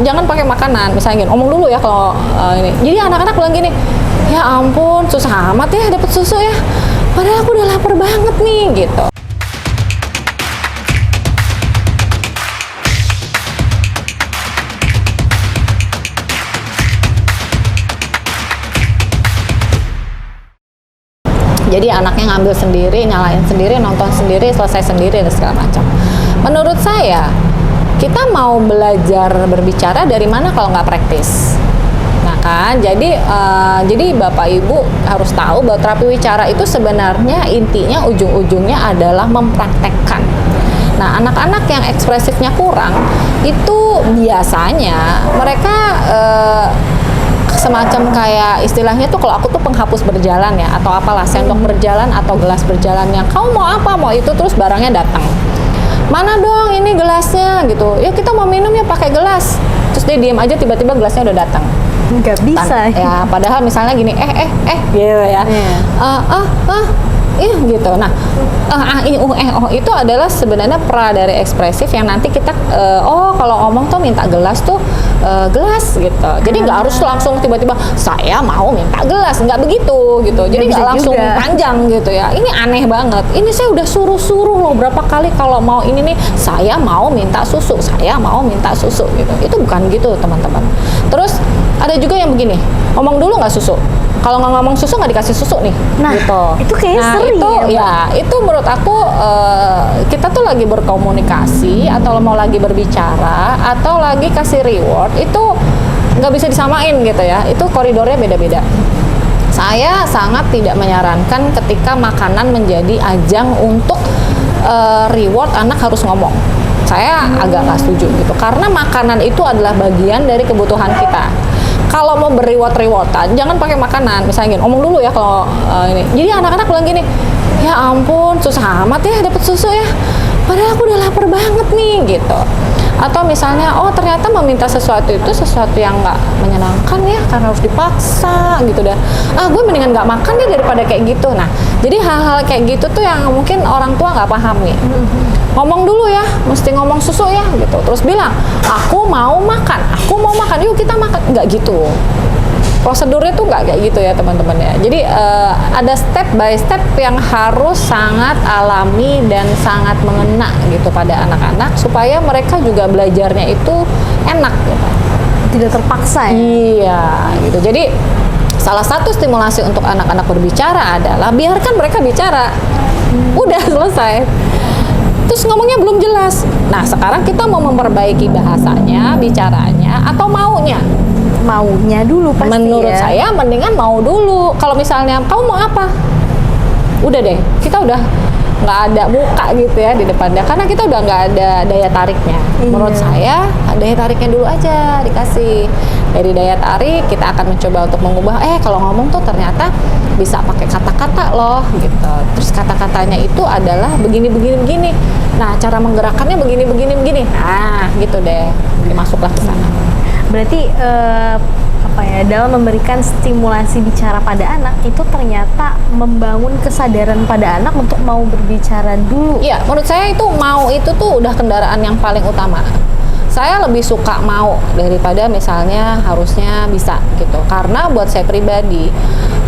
jangan pakai makanan. Misalnya gini, omong dulu ya kalau ini. Jadi anak-anak bilang gini, ya ampun, susah amat ya dapet susu ya. Padahal aku udah lapar banget nih, gitu. Jadi anaknya ngambil sendiri, nyalain sendiri, nonton sendiri, selesai sendiri, dan segala macam. Menurut saya, kita mau belajar berbicara dari mana kalau nggak praktis? Nah kan, jadi Bapak Ibu harus tahu bahwa terapi wicara itu sebenarnya intinya ujung-ujungnya adalah mempraktekkan. Nah, anak-anak yang ekspresifnya kurang, itu biasanya mereka semacam kayak istilahnya tuh kalau aku tuh penghapus berjalan ya, atau apalah, sendok berjalan atau gelas berjalan, yang kamu mau apa, mau itu, terus barangnya datang. Mana dong ini gelasnya gitu, ya kita mau minum ya pakai gelas, terus dia diem aja, tiba-tiba gelasnya udah datang. Nggak bisa ya, padahal misalnya gini, gitu ya, gitu. Nah, itu adalah sebenarnya pra dari ekspresif yang nanti kita kalau ngomong tuh minta gelas tuh gelas gitu. Jadi nggak harus langsung tiba-tiba saya mau minta gelas, nggak begitu gitu. Jadi nggak langsung juga panjang gitu ya. Ini aneh banget. Ini saya udah suruh loh berapa kali kalau mau ini nih, saya mau minta susu, saya mau minta susu gitu. Itu bukan gitu teman-teman. Terus ada juga yang begini, ngomong dulu nggak susu. Kalau nggak ngomong susu nggak dikasih susu nih, nah, gitu. Itu kayaknya sering itu menurut aku kita tuh lagi berkomunikasi atau mau lagi berbicara atau lagi kasih reward itu nggak bisa disamain gitu ya. Itu koridornya beda-beda. Saya sangat tidak menyarankan ketika makanan menjadi ajang untuk reward anak harus ngomong. Saya agak nggak setuju gitu, karena makanan itu adalah bagian dari kebutuhan kita. Kalau mau berreward-rewardan, jangan pakai makanan. Misalnya gini, omong dulu ya kalau ini. Jadi anak-anak bilang gini, ya ampun, susah amat ya dapet susu ya. Padahal aku udah lapar banget nih, gitu. Atau misalnya, oh ternyata meminta sesuatu itu sesuatu yang nggak menyenangkan ya, karena harus dipaksa gitu dah. Gue mendingan nggak makan deh daripada kayak gitu. Nah, jadi hal-hal kayak gitu tuh yang mungkin orang tua nggak pahami. Ngomong dulu ya, mesti ngomong susu ya gitu. Terus bilang, aku mau makan, yuk kita makan. Nggak gitu. Prosedurnya tuh nggak kayak gitu ya teman-teman ya. Jadi ada step by step yang harus sangat alami dan sangat mengena gitu pada anak-anak supaya mereka juga belajarnya itu enak gitu. Tidak terpaksa ya. Iya gitu. Jadi salah satu stimulasi untuk anak-anak berbicara adalah biarkan mereka bicara. Udah selesai. Terus ngomongnya belum jelas. Nah, sekarang kita mau memperbaiki bahasanya, bicaranya, atau maunya. Maunya dulu pasti. Menurut saya mendingan mau dulu. Kalau misalnya kamu mau apa? Udah deh, kita udah nggak ada muka gitu ya di depannya, karena kita udah nggak ada daya tariknya. Menurut saya daya tariknya dulu aja dikasih. Dari daya tarik kita akan mencoba untuk mengubah. Kalau ngomong tuh ternyata bisa pakai kata-kata loh gitu. Terus kata-katanya itu adalah begini. Nah, cara menggerakkannya begini. Nah, gitu deh. Masuklah ke sana. Berarti dalam memberikan stimulasi bicara pada anak itu ternyata membangun kesadaran pada anak untuk mau berbicara dulu. Iya, menurut saya itu mau itu tuh udah kendaraan yang paling utama. Saya lebih suka mau daripada misalnya harusnya bisa gitu. Karena buat saya pribadi,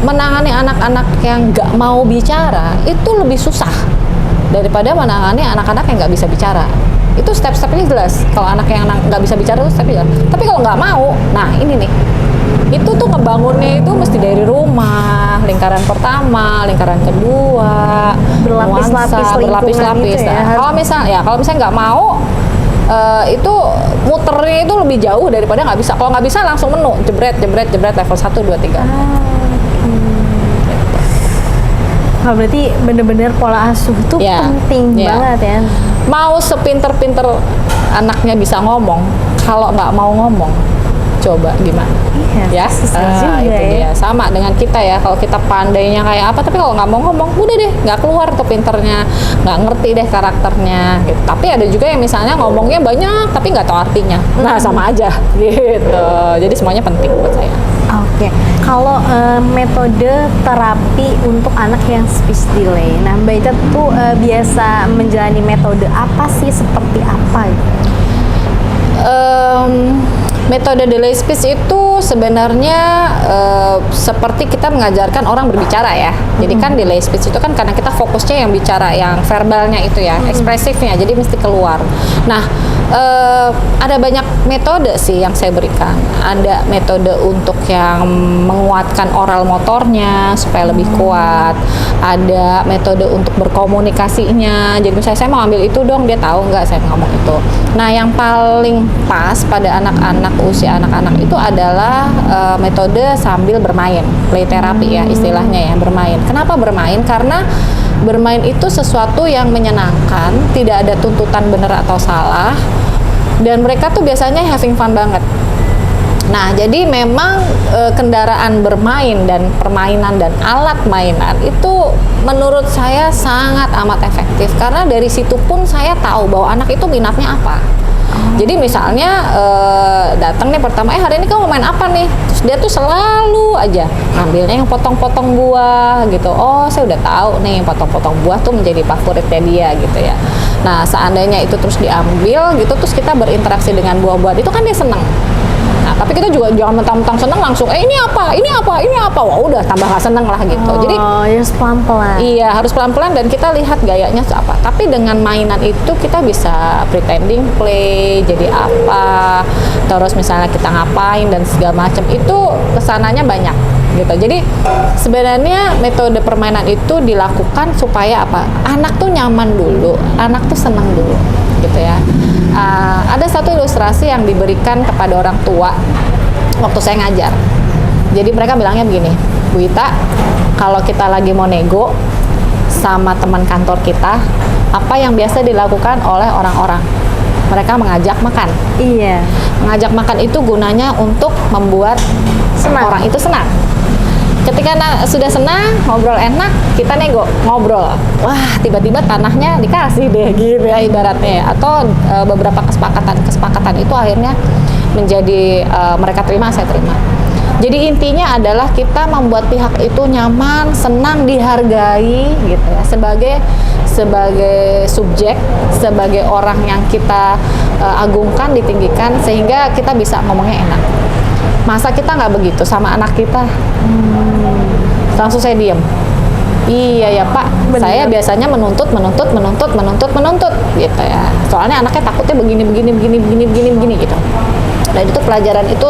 menangani anak-anak yang nggak mau bicara itu lebih susah daripada menangani anak-anak yang nggak bisa bicara. Itu step-stepnya jelas. Kalau anak yang nggak bisa bicara itu stepnya jelas. Tapi kalau nggak mau, nah ini nih, itu tuh ngebangunnya itu mesti dari rumah, lingkaran pertama, lingkaran kedua, berlapis-lapis. Gitu ya. Kalau misalnya nggak mau, itu muternya itu lebih jauh daripada nggak bisa. Kalau nggak bisa langsung menu, jebret level 1, 2, 3. Nah, berarti bener-bener pola asuh itu penting banget ya. Mau sepinter-pinter anaknya bisa ngomong, kalau nggak mau ngomong, coba gimana? Iya, itu dia. Sama dengan kita ya, kalau kita pandainya kayak apa, tapi kalau nggak mau ngomong, udah deh, nggak keluar tuh pinternya, nggak ngerti deh karakternya. Gitu. Tapi ada juga yang misalnya ngomongnya banyak, tapi nggak tahu artinya. Nah, sama aja, gitu. Jadi semuanya penting buat saya. Oke, kalau metode terapi untuk anak yang speech delay, nah Mbak Ita tuh biasa menjalani metode apa sih, seperti apa? Metode delay speech itu sebenarnya seperti kita mengajarkan orang berbicara ya. Jadi kan delay speech itu kan karena kita fokusnya yang bicara, yang verbalnya itu ya, ekspresifnya. Jadi mesti keluar. Nah, ada banyak metode sih yang saya berikan. Ada metode untuk yang menguatkan oral motornya supaya lebih kuat. Ada metode untuk berkomunikasinya. Jadi misalnya saya mau ambil itu dong, dia tahu nggak saya ngomong itu. Nah, yang paling pas pada anak-anak, usia anak-anak itu adalah metode sambil bermain, play therapy ya istilahnya ya, bermain. Kenapa bermain? Karena bermain itu sesuatu yang menyenangkan, tidak ada tuntutan benar atau salah, dan mereka tuh biasanya having fun banget. Nah, jadi memang kendaraan bermain dan permainan dan alat mainan itu menurut saya sangat amat efektif, karena dari situ pun saya tahu bahwa anak itu minatnya apa. Jadi misalnya datang nih pertama, hari ini kamu mau main apa nih? Terus dia tuh selalu aja ngambilnya yang potong-potong buah gitu. Oh, saya udah tahu nih potong-potong buah tuh menjadi favoritnya dia gitu ya. Nah, seandainya itu terus diambil gitu, terus kita berinteraksi dengan buah-buah itu kan dia seneng. Nah, tapi kita juga jangan mentang-mentang seneng langsung, ini apa, ini apa, ini apa. Wah, udah tambah gak seneng lah gitu. Jadi harus pelan-pelan. Iya, harus pelan-pelan dan kita lihat gayanya apa. Tapi dengan mainan itu kita bisa pretending play, jadi apa, terus misalnya kita ngapain dan segala macam, itu kesananya banyak gitu. Jadi sebenarnya metode permainan itu dilakukan supaya apa? Anak tuh nyaman dulu, anak tuh senang dulu gitu ya. Ada satu ilustrasi yang diberikan kepada orang tua waktu saya ngajar. Jadi mereka bilangnya begini, Bu Ita, kalau kita lagi mau nego sama teman kantor kita, apa yang biasa dilakukan oleh orang-orang? Mereka mengajak makan. Iya. Mengajak makan itu gunanya untuk membuat orang itu senang. Ketika sudah senang, ngobrol enak, kita nego, ngobrol. Wah, tiba-tiba tanahnya dikasih deh gitu ya ibaratnya. Atau beberapa kesepakatan itu akhirnya menjadi mereka terima, saya terima. Jadi intinya adalah kita membuat pihak itu nyaman, senang, dihargai gitu ya, sebagai subjek, sebagai orang yang kita agungkan, ditinggikan, sehingga kita bisa ngomongnya enak. Masa kita nggak begitu sama anak kita? Langsung saya diam. Iya ya Pak, bener. Saya biasanya menuntut gitu ya. Soalnya anaknya takutnya begini gitu. Dan itu pelajaran itu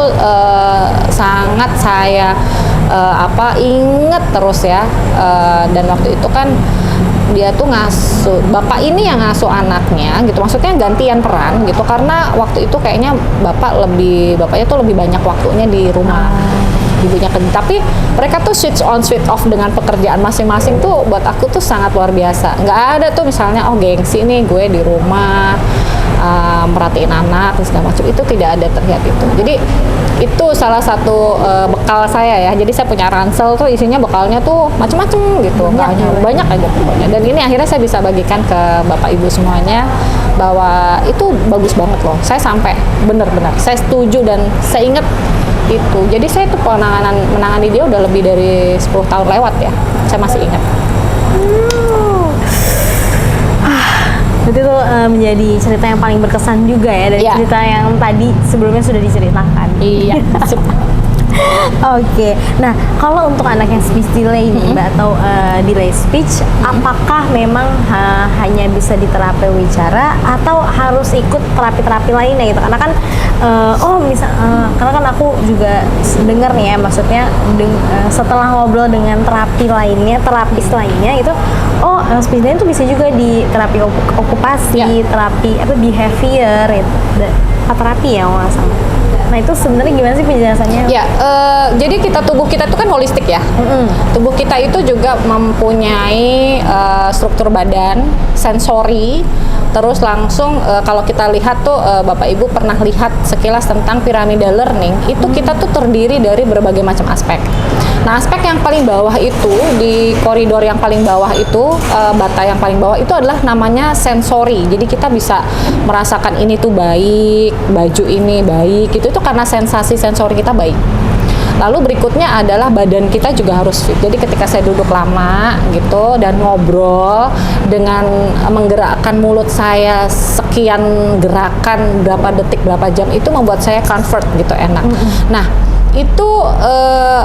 sangat saya inget terus ya. Dan waktu itu kan dia tuh ngasuh, bapak ini yang ngasuh anaknya gitu, maksudnya gantian peran gitu, karena waktu itu kayaknya bapaknya tuh lebih banyak waktunya di rumah, ibunya kerja. Tapi mereka tuh switch on switch off dengan pekerjaan masing-masing tuh buat aku tuh sangat luar biasa. Nggak ada tuh misalnya gengsi nih gue di rumah merhatiin anak dan segala macam, itu tidak ada terlihat itu. Jadi itu salah satu bekal saya ya. Jadi saya punya ransel tuh isinya bekalnya tuh macam-macam gitu, banyak aja pokoknya. Dan ini akhirnya saya bisa bagikan ke Bapak Ibu semuanya bahwa itu bagus banget loh. Saya sampai benar-benar saya setuju dan saya ingat itu. Jadi saya tuh menangani dia udah lebih dari 10 tahun lewat ya. Saya masih ingat. Itu tuh menjadi cerita yang paling berkesan juga ya dari cerita yang tadi sebelumnya sudah diceritakan. Iya. Oke. Nah, kalau untuk anak yang speech delay nih, Mbak, atau delay speech, apakah memang hanya bisa di terapi wicara atau harus ikut terapi-terapi lainnya gitu? Karena kan karena kan aku juga dengar nih ya, maksudnya setelah ngobrol dengan terapis lainnya itu, speech delay itu bisa juga di terapi okupasi, terapi behavior itu, terapi ya nggak salah. Nah, itu sebenarnya gimana sih penjelasannya? Ya, jadi tubuh kita itu kan holistik ya. Tubuh kita itu juga mempunyai struktur badan, sensori, terus langsung kalau kita lihat tuh Bapak Ibu pernah lihat sekilas tentang piramidal learning, itu kita tuh terdiri dari berbagai macam aspek. Nah, aspek yang paling bawah itu, di koridor yang paling bawah itu, bata yang paling bawah itu adalah namanya sensori. Jadi kita bisa merasakan ini tuh baik, baju ini baik, itu karena sensasi sensori kita baik. Lalu berikutnya adalah badan kita juga harus fit. Jadi ketika saya duduk lama gitu dan ngobrol dengan menggerakkan mulut saya sekian gerakan berapa detik berapa jam, itu membuat saya comfort gitu, enak. Nah, itu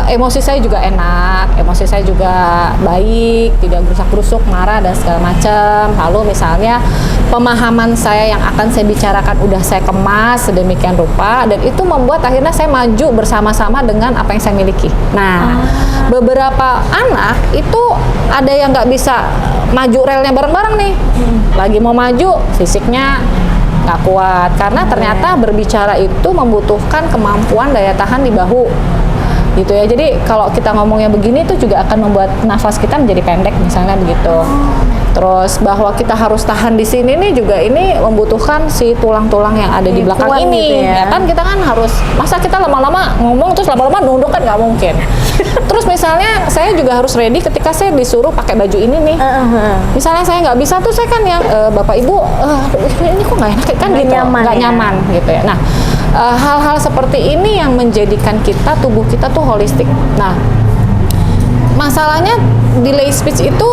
emosi saya juga enak, emosi saya juga baik, tidak gerusak-gerusuk, marah dan segala macam. Lalu misalnya pemahaman saya yang akan saya bicarakan udah saya kemas sedemikian rupa, dan itu membuat akhirnya saya maju bersama-sama dengan apa yang saya miliki. Nah, beberapa anak itu ada yang nggak bisa maju relnya bareng-bareng nih, lagi mau maju fisiknya nggak kuat, karena ternyata berbicara itu membutuhkan kemampuan daya tahan di bahu gitu ya. Jadi kalau kita ngomongnya begini itu juga akan membuat nafas kita menjadi pendek misalnya begitu. Terus bahwa kita harus tahan di sini nih juga, ini membutuhkan si tulang-tulang yang ada di belakang kuat ini gitu ya. ya kan. Kita kan harus, masa kita lama-lama ngomong terus lama-lama nunduk, kan nggak mungkin. Terus misalnya saya juga harus ready ketika saya disuruh pakai baju ini nih. Misalnya saya nggak bisa tuh, saya kan yang Bapak Ibu ini kok nggak enak kan, Nggak gitu, nyaman nggak ya. nyaman gitu ya. Nah, hal-hal seperti ini yang menjadikan kita, tubuh kita tuh holistik. Nah, masalahnya delay speech itu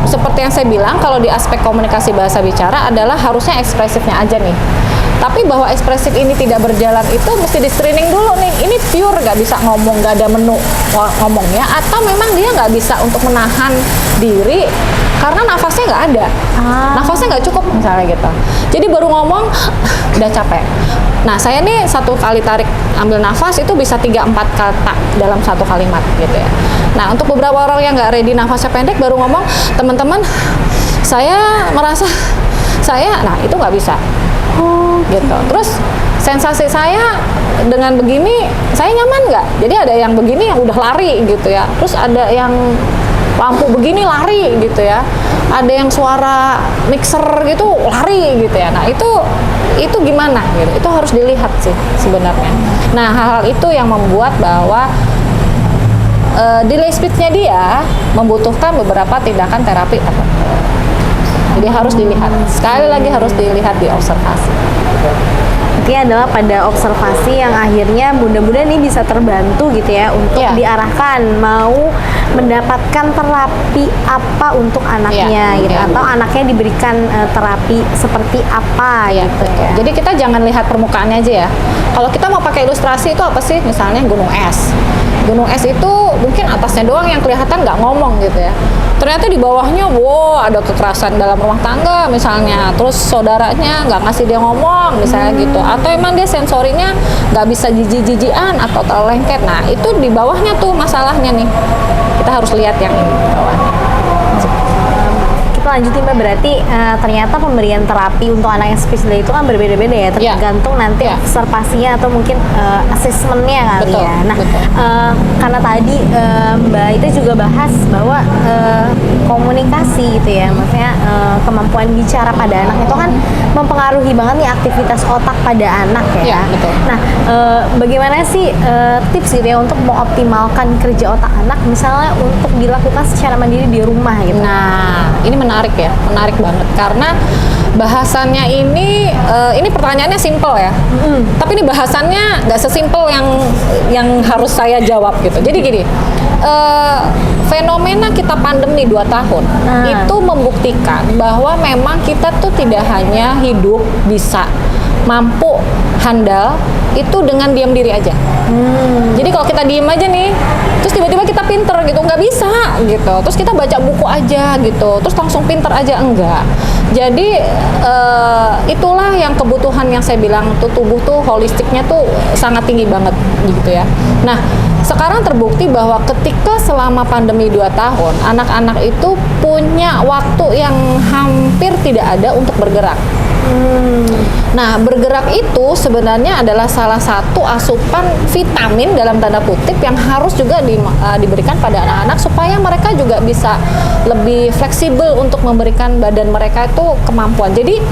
seperti yang saya bilang, kalau di aspek komunikasi bahasa bicara adalah harusnya ekspresifnya aja nih. Tapi bahwa ekspresif ini tidak berjalan itu mesti di screening dulu nih. Ini pure nggak bisa ngomong, nggak ada menu ngomongnya, atau memang dia nggak bisa untuk menahan diri karena nafasnya nggak ada, nafasnya nggak cukup misalnya gitu. Jadi baru ngomong udah capek. Nah, saya nih satu kali tarik ambil nafas itu bisa 3-4 kata dalam satu kalimat gitu ya. Nah, untuk beberapa orang yang nggak ready nafasnya pendek baru ngomong, teman-teman saya merasa saya, nah itu nggak bisa. Gitu. Terus sensasi saya dengan begini, saya nyaman nggak? Jadi ada yang begini yang udah lari gitu ya. Terus ada yang lampu begini lari gitu ya. Ada yang suara mixer gitu lari gitu ya. Nah itu gimana gitu? Itu harus dilihat sih sebenarnya. Nah, hal-hal itu yang membuat bahwa delay speech-nya dia membutuhkan beberapa tindakan terapi tertentu. Jadi harus dilihat, sekali lagi harus dilihat, diobservasi. Intinya adalah pada observasi yang akhirnya mudah-mudahan ini bisa terbantu gitu ya untuk Iya. diarahkan mau mendapatkan terapi apa untuk anaknya Iya, gitu, iya. atau anaknya diberikan terapi seperti apa Iya, gitu betul. ya. Jadi kita jangan lihat permukaannya aja ya. Kalau kita mau pakai ilustrasi itu apa sih? Misalnya gunung es. Gunung es itu mungkin atasnya doang yang kelihatan nggak ngomong gitu ya. Ternyata di bawahnya, wow, ada kekerasan dalam rumah tangga misalnya. Terus saudaranya nggak ngasih dia ngomong misalnya gitu. Atau emang dia sensorinya nggak bisa jijik-jijian atau terlalu lengket. Nah, itu di bawahnya tuh masalahnya nih. Kita harus lihat yang ini di bawahnya. Kita lanjutin Mbak, berarti ternyata pemberian terapi untuk anak yang speech delay itu kan berbeda-beda ya, tergantung nanti Iya. observasinya atau mungkin asesmennya kali Betul, ya. Nah, betul. karena tadi Mbak itu juga bahas bahwa komunikasi gitu ya, maksudnya kemampuan bicara pada anak itu kan mempengaruhi banget nih aktivitas otak pada anak ya. Iya, betul. Nah, bagaimana sih tips gitu ya untuk mengoptimalkan kerja otak anak misalnya untuk dilakukan secara mandiri di rumah gitu? Nah, ini menarik ya, menarik banget karena bahasannya ini pertanyaannya simple ya, tapi ini bahasannya nggak sesimpel yang harus saya jawab gitu. Jadi gini, fenomena kita pandemi 2 tahun itu membuktikan bahwa memang kita tuh tidak hanya hidup bisa mampu handal itu dengan diam diri aja. Jadi kalau kita diem aja nih, terus tiba-tiba kita pinter gitu, nggak bisa gitu. Terus kita baca buku aja gitu, terus langsung pinter aja, enggak. Jadi itulah yang kebutuhan yang saya bilang tuh, tubuh tuh holistiknya tuh sangat tinggi banget gitu ya. Nah, sekarang terbukti bahwa ketika selama pandemi 2 tahun, anak-anak itu punya waktu yang hampir tidak ada untuk bergerak. Nah, bergerak itu sebenarnya adalah salah satu asupan vitamin dalam tanda kutip yang harus juga diberikan pada anak-anak supaya mereka juga bisa lebih fleksibel untuk memberikan badan mereka itu kemampuan. Jadi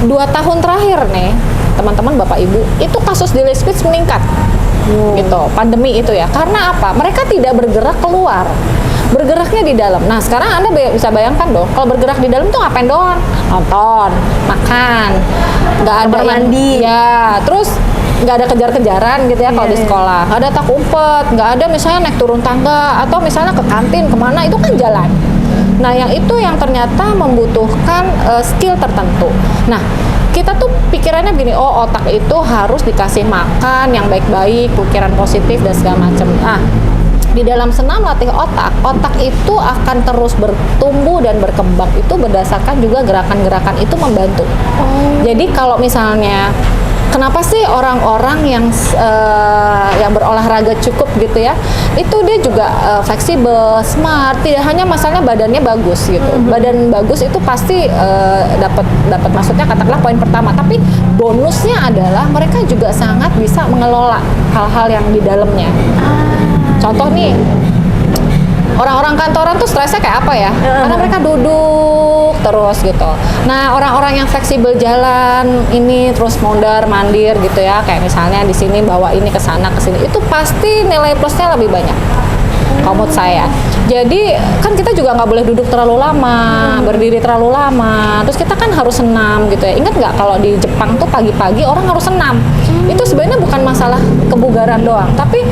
2 tahun terakhir nih, teman-teman Bapak Ibu, itu kasus delay speech meningkat. Gitu, pandemi itu ya. Karena apa? Mereka tidak bergerak keluar. Bergeraknya di dalam. Nah, sekarang Anda bisa bayangkan dong, kalau bergerak di dalam tuh ngapain doang? Nonton, makan, nggak ada Kamar yang mandi. ya. Terus nggak ada kejar-kejaran gitu ya kalau di Iya, iya. sekolah, nggak ada tak umpet, nggak ada misalnya naik turun tangga atau misalnya ke kantin kemana, itu kan jalan. Nah yang itu yang ternyata membutuhkan skill tertentu. Nah kita tuh pikirannya gini, oh otak itu harus dikasih makan yang baik-baik, pikiran positif dan segala macam. Nah di dalam senam latih otak, otak itu akan terus bertumbuh dan berkembang itu berdasarkan juga gerakan-gerakan itu membantu. Jadi kalau misalnya kenapa sih orang-orang yang berolahraga cukup gitu ya, itu dia juga fleksibel, smart, tidak hanya masalahnya badannya bagus gitu. Badan bagus itu pasti dapat maksudnya katakanlah poin pertama, tapi bonusnya adalah mereka juga sangat bisa mengelola hal-hal yang di dalamnya. Contoh nih, orang-orang kantoran tuh stresnya kayak apa ya? Karena mereka duduk terus gitu. Nah, orang-orang yang fleksibel jalan ini terus mondar mandir gitu ya, kayak misalnya di sini bawa ini ke sana ke sini, itu pasti nilai plusnya lebih banyak. Kalau menurut saya. Jadi kan kita juga nggak boleh duduk terlalu lama, berdiri terlalu lama. Terus kita kan harus senam gitu ya. Ingat nggak kalau di Jepang tuh pagi-pagi orang harus senam. Itu sebenarnya bukan masalah kebugaran doang, tapi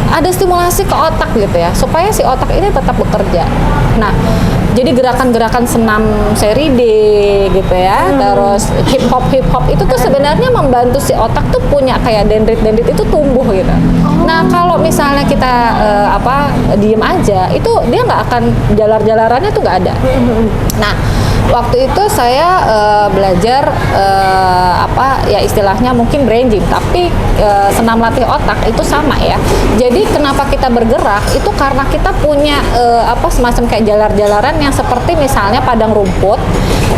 ada stimulasi ke otak gitu ya, supaya si otak ini tetap bekerja. Nah, jadi gerakan-gerakan senam seri D gitu ya, terus hip hop itu tuh sebenarnya membantu si otak tuh punya kayak dendrit itu tumbuh gitu. Nah, kalau misalnya kita diem aja, itu dia nggak akan jalar-jalarannya tuh nggak ada. Nah, waktu itu saya belajar ya istilahnya mungkin brain gym, tapi senam latih otak itu sama ya. Jadi kenapa kita bergerak itu karena kita punya semacam kayak jalar-jalaran yang seperti misalnya padang rumput.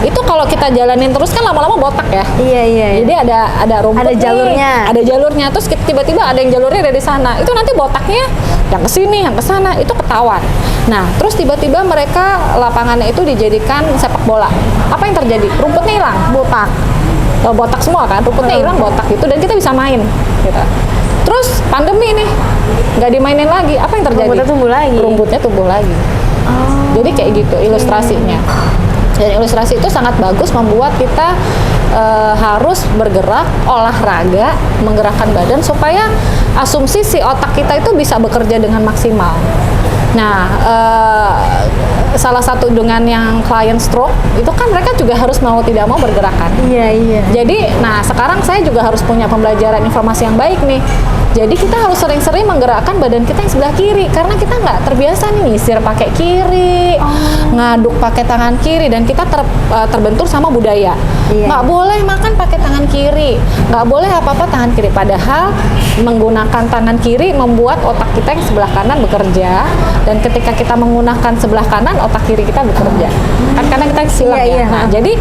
Itu kalau kita jalanin terus kan lama-lama botak ya. Iya. Jadi ada rumput Ada jalurnya. Ada jalurnya, terus tiba-tiba ada yang jalurnya dari sana. Itu nanti botaknya yang ke sini, yang ke sana, itu ketahuan. Nah, terus tiba-tiba mereka lapangannya itu dijadikan sepak bola. Apa yang terjadi? Rumputnya hilang, botak. Botak semua kan, rumputnya hilang, botak gitu, dan kita bisa main gitu. Terus pandemi nih, nggak dimainin lagi, apa yang terjadi? Rumputnya tumbuh lagi. Rumputnya tumbuh lagi. Jadi kayak gitu ilustrasinya. Dan ilustrasi itu sangat bagus membuat kita harus bergerak, olahraga, menggerakkan badan supaya asumsi si otak kita itu bisa bekerja dengan maksimal. Nah, salah satu dengan yang klien stroke itu kan mereka juga harus mau tidak mau bergerakan. Iya. Jadi, nah sekarang saya juga harus punya pembelajaran informasi yang baik nih. Jadi kita harus sering-sering menggerakkan badan kita yang sebelah kiri karena kita nggak terbiasa nih nyisir pakai kiri, ngaduk pakai tangan kiri, dan kita terbentur sama budaya. Nggak boleh makan pakai tangan kiri, nggak boleh apa-apa tangan kiri. Padahal menggunakan tangan kiri membuat otak kita yang sebelah kanan bekerja, dan ketika kita menggunakan sebelah kanan otak kiri kita bekerja. Kan karena kita silang ya. Nah, jadi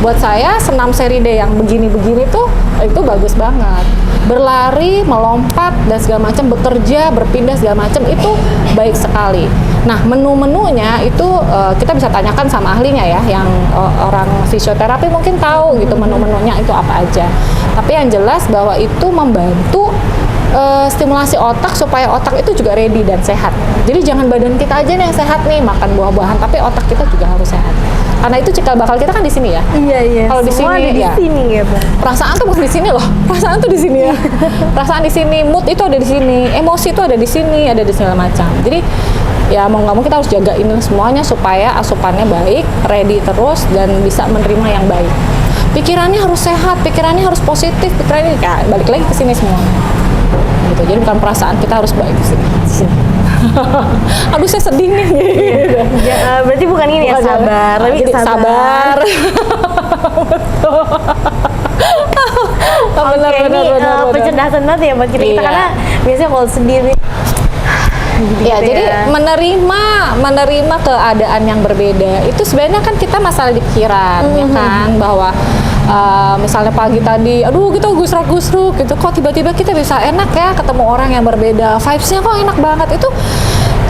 buat saya senam seri D yang begini-begini tuh itu bagus banget. Berlari, melompat dan segala macam, bekerja, berpindah segala macam itu baik sekali. Nah, menu-menunya itu kita bisa tanyakan sama ahlinya ya, yang orang fisioterapi mungkin tahu gitu menu-menunya itu apa aja. Tapi yang jelas bahwa itu membantu stimulasi otak supaya otak itu juga ready dan sehat. Jadi jangan badan kita aja nih yang sehat nih makan buah-buahan, tapi otak kita juga harus sehat. Karena itu cikal bakal kita kan di sini ya. Iya. Kalau di Semua sini ada di ya. sini gitu. Perasaan tuh bukan di sini loh. Perasaan tuh di sini ya. Perasaan di sini, mood itu ada di sini, emosi itu ada di sini, ada di segala macam. Jadi ya mau nggak mau kita harus jaga ini semuanya supaya asupannya baik, ready terus dan bisa menerima yang baik. Pikirannya harus sehat, pikirannya harus positif, pikirannya ya, balik lagi ke sini semua. Gitu. Jadi bukan perasaan kita harus baik di sini. Aduh saya sedih nih. Berarti bukan ini ya, sabar, tapi jadi sabar. Oke, ini pencerdasan banget ya buat kita Iya. karena biasanya kalau sendiri Ya, jadi menerima keadaan yang berbeda itu sebenarnya kan kita masalah di pikiran, ya kan, bahwa misalnya pagi tadi, aduh kita gusruk-gusruk gitu, kok tiba-tiba kita bisa enak ya ketemu orang yang berbeda, vibes-nya kok enak banget,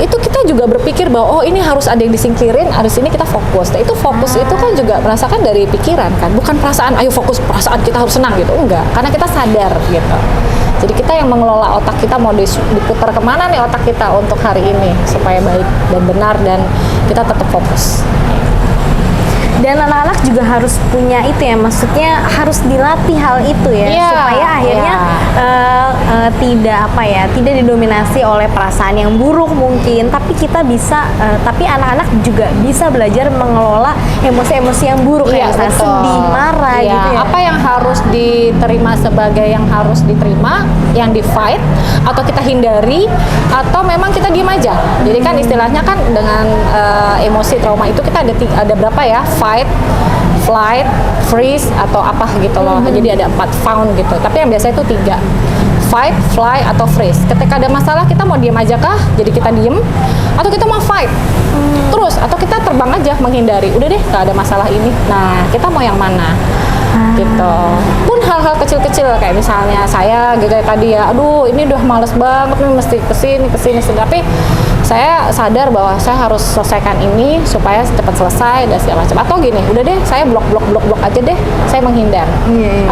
itu kita juga berpikir bahwa oh ini harus ada yang disingkirin, harus ini kita fokus. Nah, itu fokus itu kan juga merasakan dari pikiran kan, bukan perasaan ayo fokus perasaan kita harus senang gitu, enggak, karena kita sadar gitu. Jadi kita yang mengelola otak kita mau diputar kemana nih otak kita untuk hari ini supaya baik dan benar dan kita tetap fokus. Dan anak-anak juga harus punya itu ya, maksudnya harus dilatih hal itu ya, Iya, supaya akhirnya tidak apa ya, tidak didominasi oleh perasaan yang buruk mungkin, tapi kita bisa, tapi anak-anak juga bisa belajar mengelola emosi-emosi yang buruk Iya, kayak misalnya betul. sedih, marah Iya, gitu ya. apa yang harus diterima sebagai yang harus diterima, yang di fight, atau kita hindari, atau memang kita diem aja. Jadi kan istilahnya kan dengan emosi trauma itu kita ada berapa ya? Fight, flight, freeze, atau apa gitu loh. Jadi ada 4 found gitu. Tapi yang biasa itu 3. Fight, fly, atau freeze. Ketika ada masalah kita mau diem aja kah? Jadi kita diem, atau kita mau fight terus, atau kita terbang aja menghindari. Udah deh, gak ada masalah ini. Nah, kita mau yang mana? Gitu. Pun hal-hal kecil-kecil kayak misalnya saya gitu kayak tadi ya, aduh ini udah males banget nih mesti kesini. Tapi saya sadar bahwa saya harus selesaikan ini supaya cepat selesai dan segala macam. Atau gini, udah deh saya blok aja deh, saya menghindar.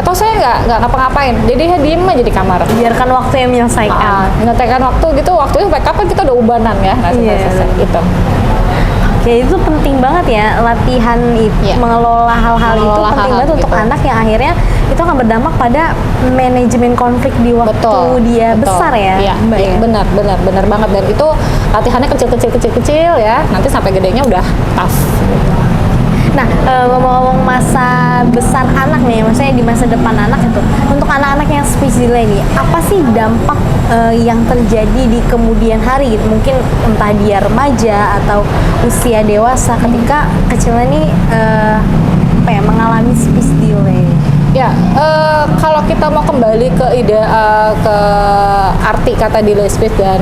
Atau saya nggak ngapa-ngapain, jadi saya diem aja di kamar. Biarkan waktu yang menyelesaikan. Menyelesaikan waktu gitu, waktunya sampai kapan kita udah ubanan ya, nggak selesai gitu. Oke, itu penting banget ya, latihan Iya. mengelola hal-hal itu Mengelola penting hal-hal banget untuk gitu. anak yang akhirnya itu akan berdampak pada manajemen konflik di waktu dia besar ya, Iya, Mbak iya, ya. benar banget, dan itu latihannya kecil ya, nanti sampai gedenya udah tough. Nah, ngomong-ngomong masa besar anak nih, maksudnya di masa depan anak itu, untuk anak-anak yang speech delay nih, apa sih dampak yang terjadi di kemudian hari gitu? Mungkin entah dia remaja atau usia dewasa ketika kecilnya nih apa ya, mengalami speech delay. Ya, kalau kita mau kembali ke ide ke arti kata delay speech dan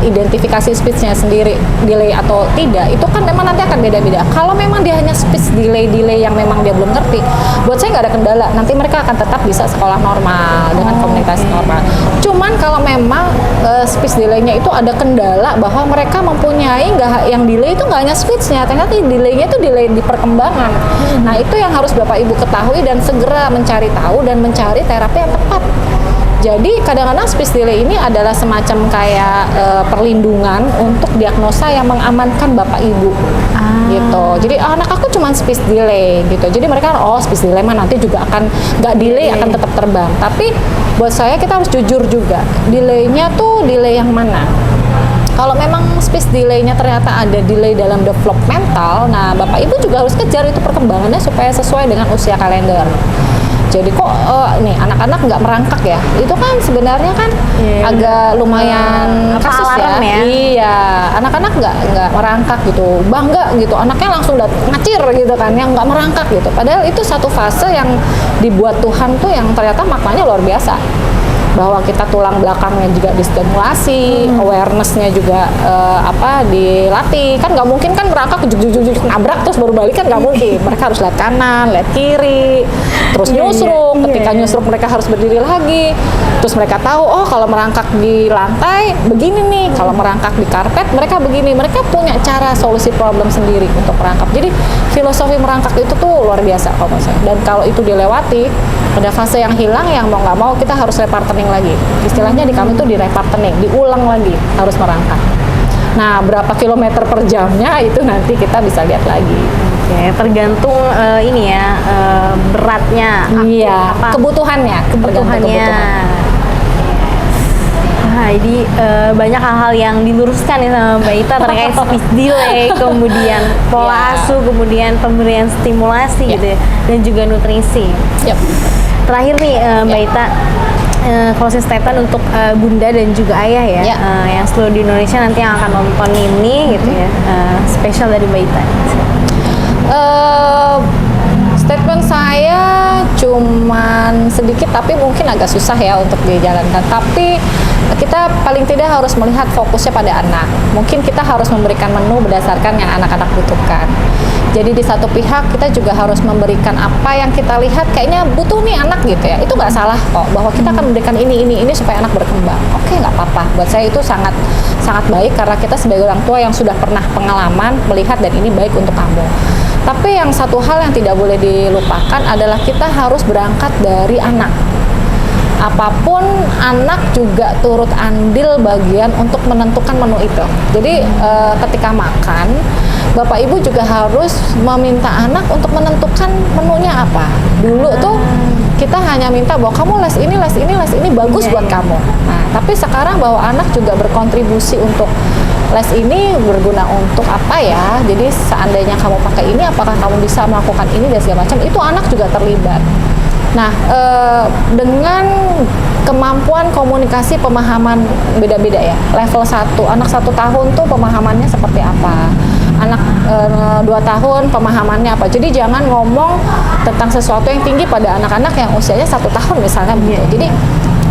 identifikasi speechnya sendiri delay atau tidak, itu kan memang nanti akan beda-beda. Kalau memang dia hanya speech delay yang memang dia belum ngerti, buat saya nggak ada kendala. Nanti mereka akan tetap bisa sekolah normal dengan komunikasi normal. Cuman kalau memang speech delay-nya itu ada kendala bahwa mereka mempunyai yang delay itu nggak hanya speech-nya, ternyata delay-nya itu delay di perkembangan. Nah, itu yang harus Bapak Ibu ketahui dan segera mencari tahu dan mencari terapi yang tepat. Jadi kadang-kadang speech delay ini adalah semacam kayak perlindungan untuk diagnosa yang mengamankan Bapak Ibu. Gitu. Jadi anak aku cuma speech delay gitu. Jadi mereka speech delay mah nanti juga akan nggak delay, akan tetap terbang. Tapi buat saya kita harus jujur juga. Delaynya tuh delay yang mana? Kalau memang speech delay-nya ternyata ada delay dalam developmental, nah Bapak Ibu juga harus kejar itu perkembangannya supaya sesuai dengan usia kalender. Jadi kok nih anak-anak nggak merangkak ya? Itu kan sebenarnya kan agak lumayan kasus alarm ya. Iya, anak-anak nggak merangkak gitu, bangga gitu, anaknya langsung ngacir gitu kan, yang nggak merangkak gitu. Padahal itu satu fase yang dibuat Tuhan tuh yang ternyata maknanya luar biasa. Bahwa kita tulang belakangnya juga distimulasi, awareness-nya juga dilatih. Kan nggak mungkin kan merangkak juk nabrak terus baru balik, kan nggak mungkin. Mereka harus lihat kanan, lihat kiri, terus nyusruk. Ketika nyusruk mereka harus berdiri lagi. Terus mereka tahu, oh kalau merangkak di lantai begini nih, kalau merangkak di karpet mereka begini. Mereka punya cara solusi problem sendiri untuk merangkak. Jadi filosofi merangkak itu tuh luar biasa kalau menurut saya. Dan kalau itu dilewati, ada fase yang hilang, yang mau nggak mau kita harus repartening lagi. Istilahnya di kami tuh di repartening, diulang lagi, harus merangkak. Nah, berapa kilometer per jamnya itu nanti kita bisa lihat lagi. Oke, tergantung ini ya, beratnya. Iya, kebutuhannya. Tergantung kebutuhan. Wah, jadi banyak hal-hal yang diluruskan ya sama Mbak Ita terkait speech delay, kemudian pola asuh, kemudian pemberian stimulasi gitu ya, dan juga nutrisi. Yep. Terakhir nih Mbak Ita, closing statement untuk bunda dan juga ayah ya, yang seluruh di Indonesia nanti yang akan nonton ini gitu ya, spesial dari Mbak Ita. Statement saya cuman sedikit tapi mungkin agak susah ya untuk dijalankan. Tapi kita paling tidak harus melihat fokusnya pada anak. Mungkin kita harus memberikan menu berdasarkan yang anak-anak butuhkan. Jadi di satu pihak kita juga harus memberikan apa yang kita lihat kayaknya butuh nih anak gitu ya. Itu nggak salah kok, bahwa kita akan memberikan ini supaya anak berkembang. Oke, nggak apa-apa. Buat saya itu sangat baik karena kita sebagai orang tua yang sudah pernah pengalaman melihat dan ini baik untuk kamu. Tapi yang satu hal yang tidak boleh dilupakan adalah kita harus berangkat dari anak. apapun anak juga turut andil bagian untuk menentukan menu itu. Jadi ketika makan, Bapak Ibu juga harus meminta anak untuk menentukan menunya apa. Dulu tuh kita hanya minta bahwa kamu les ini bagus buat kamu. Nah, tapi sekarang bahwa anak juga berkontribusi untuk les ini berguna untuk apa ya. Jadi seandainya kamu pakai ini, apakah kamu bisa melakukan ini dan segala macam, itu anak juga terlibat. Nah, dengan kemampuan komunikasi pemahaman beda-beda ya. Level 1, anak 1 tahun tuh pemahamannya seperti apa. Anak 2 tahun pemahamannya apa. Jadi jangan ngomong tentang sesuatu yang tinggi pada anak-anak yang usianya 1 tahun misalnya begitu. Jadi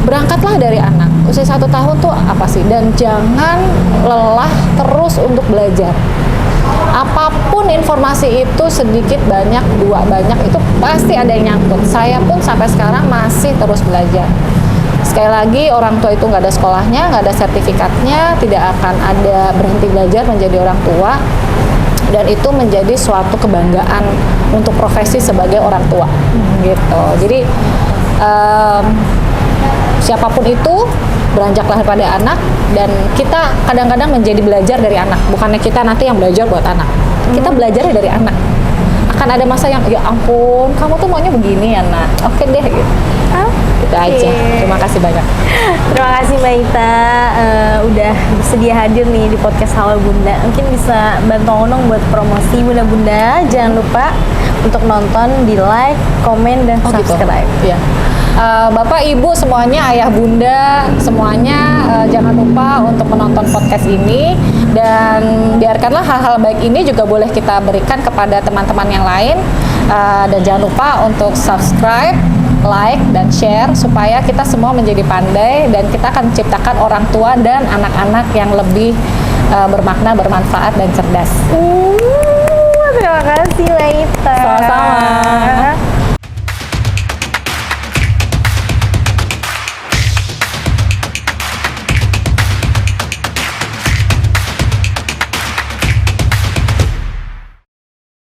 berangkatlah dari anak. Usia 1 tahun tuh apa sih? Dan jangan lelah terus untuk belajar. Apapun informasi itu sedikit banyak, dua banyak, itu pasti ada yang nyangkut. Saya pun sampai sekarang masih terus belajar. Sekali lagi, orang tua itu nggak ada sekolahnya, nggak ada sertifikatnya, tidak akan ada berhenti belajar menjadi orang tua, dan itu menjadi suatu kebanggaan untuk profesi sebagai orang tua, gitu. Jadi siapapun itu beranjaklah pada anak, dan kita kadang-kadang menjadi belajar dari anak, bukannya kita nanti yang belajar buat anak. Kita belajarnya dari anak. Akan ada masa yang ya ampun, kamu tuh maunya begini ya nak, oke deh gitu. Itu aja. Terima kasih banyak. Terima kasih Mbak Ita udah bersedia hadir nih di podcast Halo Bunda. Mungkin bisa bantu Onong buat promosi bunda-bunda. Jangan lupa untuk nonton, di like, komen, dan subscribe. Gitu. Ya. Bapak, Ibu semuanya, ayah, bunda semuanya, jangan lupa untuk menonton podcast ini, dan biarkanlah hal-hal baik ini juga boleh kita berikan kepada teman-teman yang lain, dan jangan lupa untuk subscribe, like, dan share supaya kita semua menjadi pandai dan kita akan menciptakan orang tua dan anak-anak yang lebih bermakna, bermanfaat, dan cerdas. Terima kasih Mbak Ita. Sama-sama.